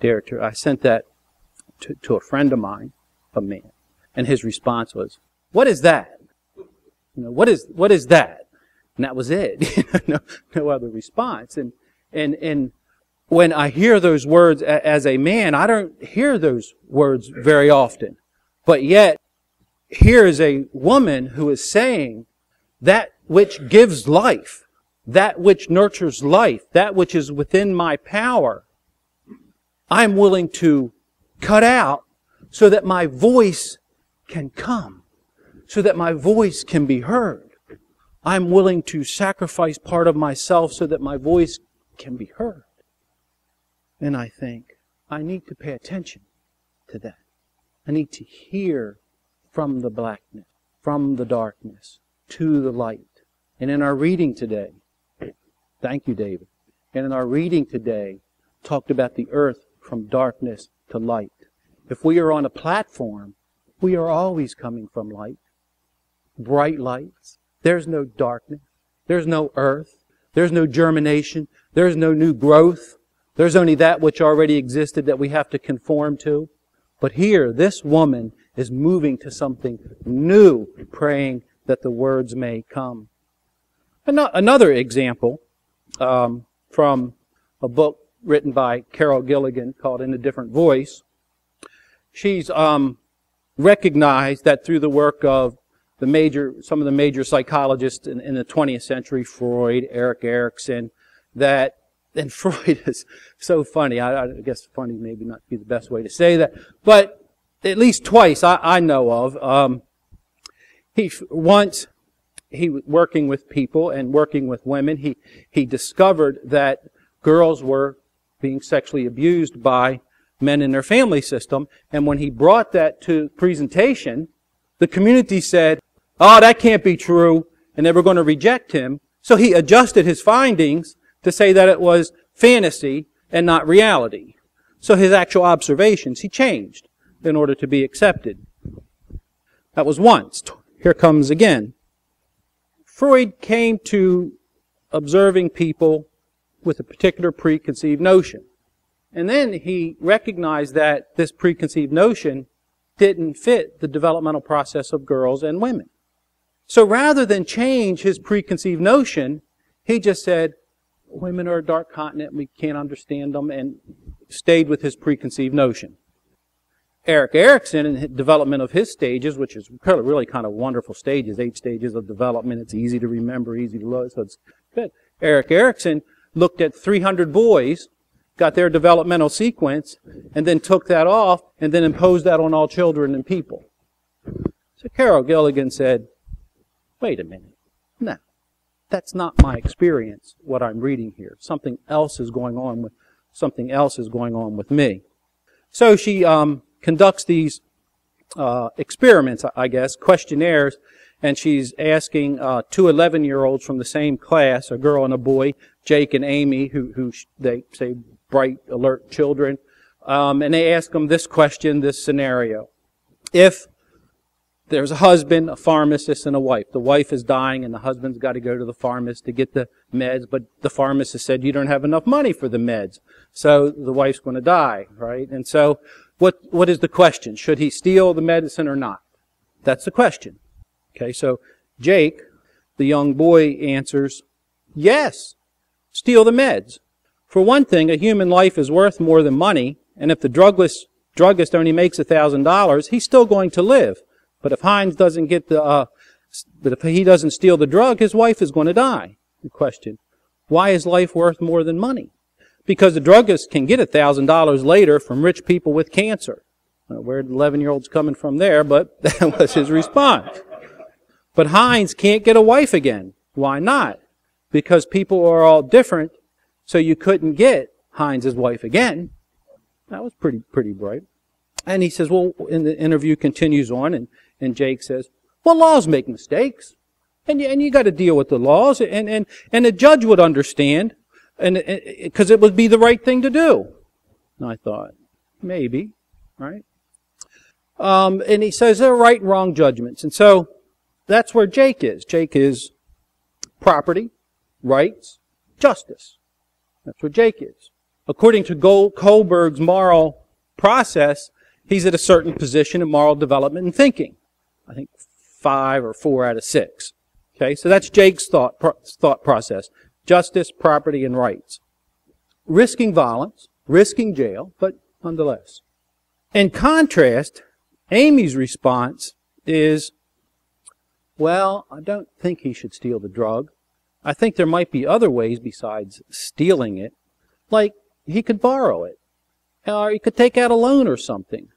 there I sent that to a friend of mine, a man, and his response was, "What is that? What is that?" And that was it. No other response. And when I hear those words as a man, I don't hear those words very often. But yet, here is a woman who is saying that which gives life, that which nurtures life, that which is within my power, I'm willing to cut out so that my voice can come, so that my voice can be heard. I'm willing to sacrifice part of myself so that my voice can be heard. And I think, I need to pay attention to that. I need to hear from the blackness, from the darkness, to the light. And in our reading today, thank you, David, and in our reading today, talked about the earth from darkness to light. If we are on a platform, we are always coming from light. Bright lights. There's no darkness. There's no earth. There's no germination. There's no new growth. There's only that which already existed that we have to conform to. But here, this woman is moving to something new, praying that the words may come. Another example from a book written by Carol Gilligan called In a Different Voice. She's recognized that through the work of some of the major psychologists in the 20th century, Freud, Erik Erikson, and Freud is so funny. I guess funny maybe not be the best way to say that, but at least twice I know of. He was working with people and working with women. He discovered that girls were being sexually abused by men in their family system, and when he brought that to presentation, the community said, "Oh, that can't be true," and they were going to reject him. So he adjusted his findings to say that it was fantasy and not reality. So his actual observations, he changed in order to be accepted. That was once. Here comes again. Freud came to observing people with a particular preconceived notion. And then he recognized that this preconceived notion didn't fit the developmental process of girls and women. So rather than change his preconceived notion, he just said, women are a dark continent, we can't understand them, and stayed with his preconceived notion. Erik Erikson, in the development of his stages, which is really kind of wonderful stages, 8 stages of development, it's easy to remember, easy to learn, so it's good. Erik Erikson looked at 300 boys, got their developmental sequence, and then took that off, and then imposed that on all children and people. So Carol Gilligan said, wait a minute, no. That's not my experience, what I'm reading here. Something else is going on with me. So she conducts these experiments, I guess, questionnaires, and she's asking 2 11-year-olds from the same class, a girl and a boy, Jake and Amy, who they say bright, alert children, and they ask them this question, this scenario. If there's a husband, a pharmacist, and a wife. The wife is dying, and the husband's got to go to the pharmacist to get the meds, but the pharmacist said, you don't have enough money for the meds. So the wife's going to die, right? And so what is the question? Should he steal the medicine or not? That's the question. Okay, so Jake, the young boy, answers, yes, steal the meds. For one thing, a human life is worth more than money, and if the druggist only makes $1,000, he's still going to live. But if Hines doesn't get but if he doesn't steal the drug, his wife is going to die. The question, why is life worth more than money? Because the druggist can get $1,000 later from rich people with cancer. Where the 11-year-old's coming from there, but that was his response. But Hines can't get a wife again. Why not? Because people are all different, so you couldn't get Hines' wife again. That was pretty bright. And he says, well, and the interview continues on, and Jake says, well, laws make mistakes. And you got to deal with the laws, and the judge would understand, and because it would be the right thing to do. And I thought, maybe, right? And he says there are right and wrong judgments. And so that's where Jake is. Jake is property, rights, justice. That's where Jake is. According to Kohlberg's moral process, he's at a certain position in moral development and thinking. I think 5 or 4 out of 6. Okay, so that's Jake's thought process. Justice, property, and rights. Risking violence, risking jail, but nonetheless. In contrast, Amy's response is, well, I don't think he should steal the drug. I think there might be other ways besides stealing it. Like, he could borrow it. Or he could take out a loan or something.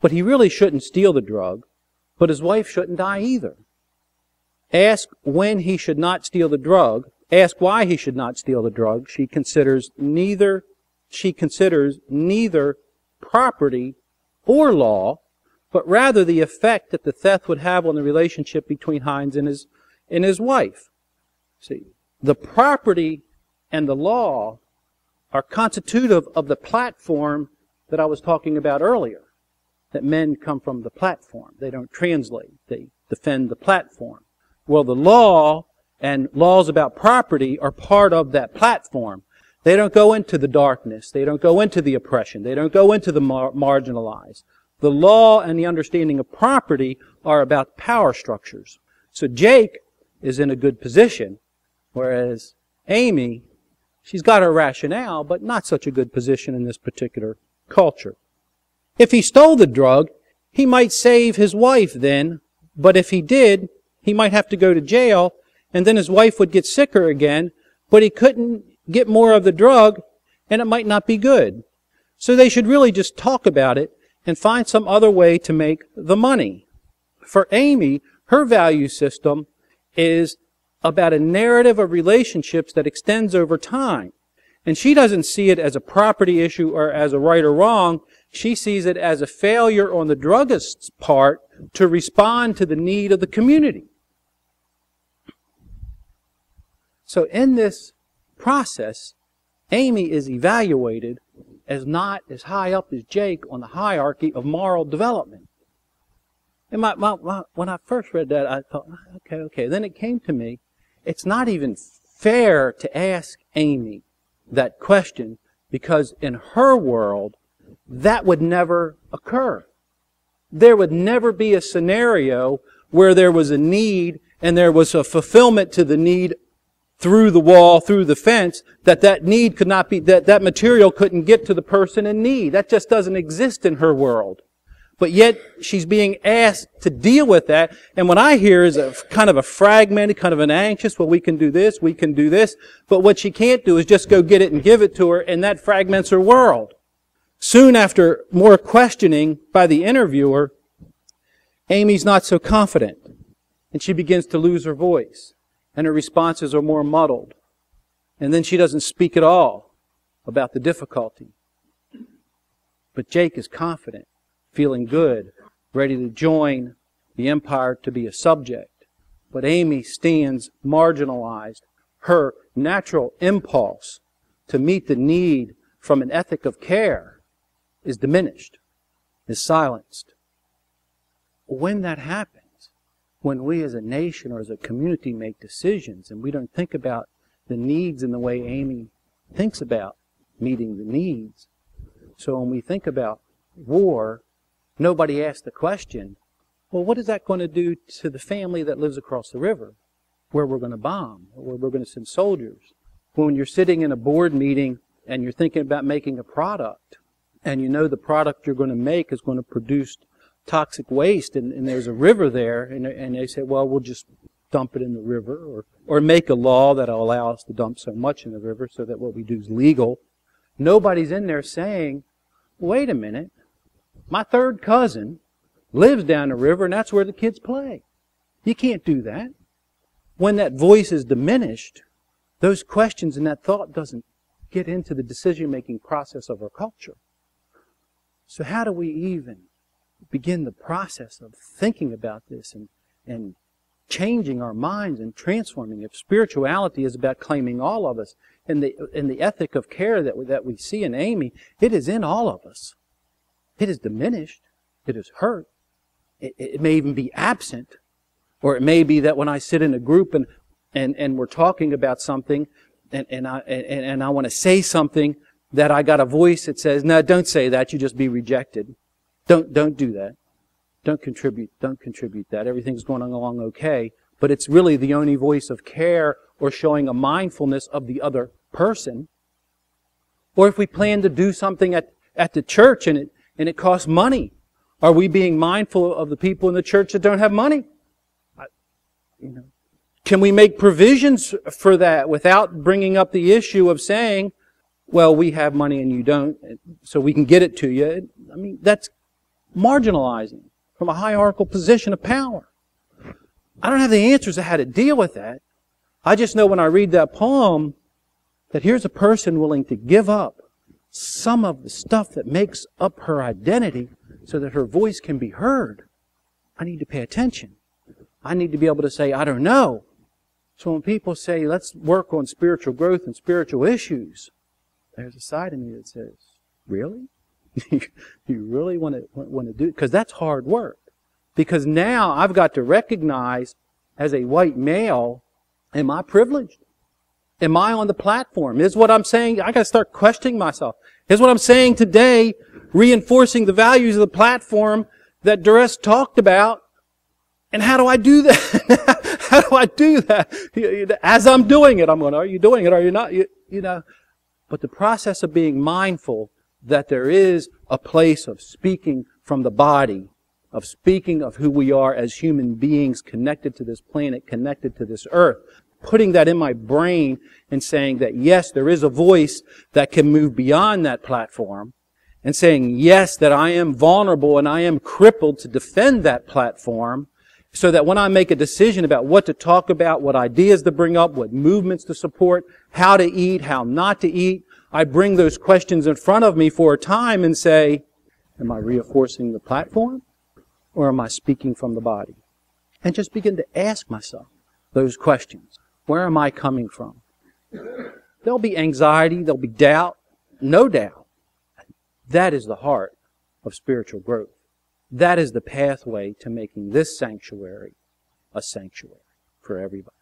But he really shouldn't steal the drug. But his wife shouldn't die either. Ask when he should not steal the drug. Ask why he should not steal the drug. She considers neither property or law, but rather the effect that the theft would have on the relationship between Hines and his wife. See, the property and the law are constitutive of the platform that I was talking about earlier. That men come from the platform. They don't translate. They defend the platform. Well, the law and laws about property are part of that platform. They don't go into the darkness. They don't go into the oppression. They don't go into the marginalized. The law and the understanding of property are about power structures. So Jake is in a good position, whereas Amy, she's got her rationale, but not such a good position in this particular culture. If he stole the drug, he might save his wife then, but if he did, he might have to go to jail, and then his wife would get sicker again, but he couldn't get more of the drug, and it might not be good. So they should really just talk about it and find some other way to make the money. For Amy, her value system is about a narrative of relationships that extends over time. And she doesn't see it as a property issue or as a right or wrong. She sees it as a failure on the druggist's part to respond to the need of the community. So in this process, Amy is evaluated as not as high up as Jake on the hierarchy of moral development. And when I first read that, I thought, okay. Then it came to me, it's not even fair to ask Amy that question, because in her world, that would never occur. There would never be a scenario where there was a need and there was a fulfillment to the need through the wall, through the fence, that need could not be, that material couldn't get to the person in need. That just doesn't exist in her world. But yet, she's being asked to deal with that. And what I hear is a kind of a fragmented, kind of an anxious, well, we can do this, we can do this. But what she can't do is just go get it and give it to her, and that fragments her world. Soon after more questioning by the interviewer, Amy's not so confident. And she begins to lose her voice. And her responses are more muddled. And then she doesn't speak at all about the difficulty. But Jake is confident, feeling good, ready to join the empire to be a subject. But Amy stands marginalized. Her natural impulse to meet the need from an ethic of care is diminished, is silenced. When that happens, when we as a nation or as a community make decisions and we don't think about the needs in the way Amy thinks about meeting the needs. So when we think about war, nobody asks the question, well, what is that going to do to the family that lives across the river, where we're going to bomb, or where we're going to send soldiers? When you're sitting in a board meeting and you're thinking about making a product, and you know the product you're going to make is going to produce toxic waste, and there's a river there, and they say, well, we'll just dump it in the river, or make a law that'll allow us to dump so much in the river so that what we do is legal. Nobody's in there saying, wait a minute, my third cousin lives down the river, and that's where the kids play. You can't do that. When that voice is diminished, those questions and that thought doesn't get into the decision-making process of our culture. So how do we even begin the process of thinking about this and changing our minds and transforming? If spirituality is about claiming all of us, and the ethic of care that we see in Amy, it is in all of us. It is diminished. It is hurt. It may even be absent. Or it may be that when I sit in a group and we're talking about something and I want to say something, that I got a voice that says, no, don't say that, you just be rejected. Don't do that. Don't contribute that. Everything's going along okay. But it's really the only voice of care or showing a mindfulness of the other person. Or if we plan to do something at the church and it costs money, are we being mindful of the people in the church that don't have money? Can we make provisions for that without bringing up the issue of saying, well, we have money and you don't, so we can get it to you? I mean, that's marginalizing from a hierarchical position of power. I don't have the answers to how to deal with that. I just know when I read that poem that here's a person willing to give up some of the stuff that makes up her identity so that her voice can be heard. I need to pay attention. I need to be able to say, I don't know. So when people say, let's work on spiritual growth and spiritual issues, there's a side of me that says, really? You really want to do it? Because that's hard work. Because now I've got to recognize as a white male, am I privileged? Am I on the platform? Is what I'm saying, I got to start questioning myself. Is what I'm saying today reinforcing the values of the platform that Duress talked about? And how do I do that? How do I do that? As I'm doing it, I'm going, are you doing it? Are you not? But the process of being mindful that there is a place of speaking from the body, of speaking of who we are as human beings connected to this planet, connected to this earth, putting that in my brain and saying that yes, there is a voice that can move beyond that platform, and saying yes, that I am vulnerable and I am crippled to defend that platform, so that when I make a decision about what to talk about, what ideas to bring up, what movements to support, how to eat, how not to eat, I bring those questions in front of me for a time and say, am I reinforcing the platform or am I speaking from the body? And just begin to ask myself those questions. Where am I coming from? There'll be anxiety, there'll be doubt, no doubt. That is the heart of spiritual growth. That is the pathway to making this sanctuary a sanctuary for everybody.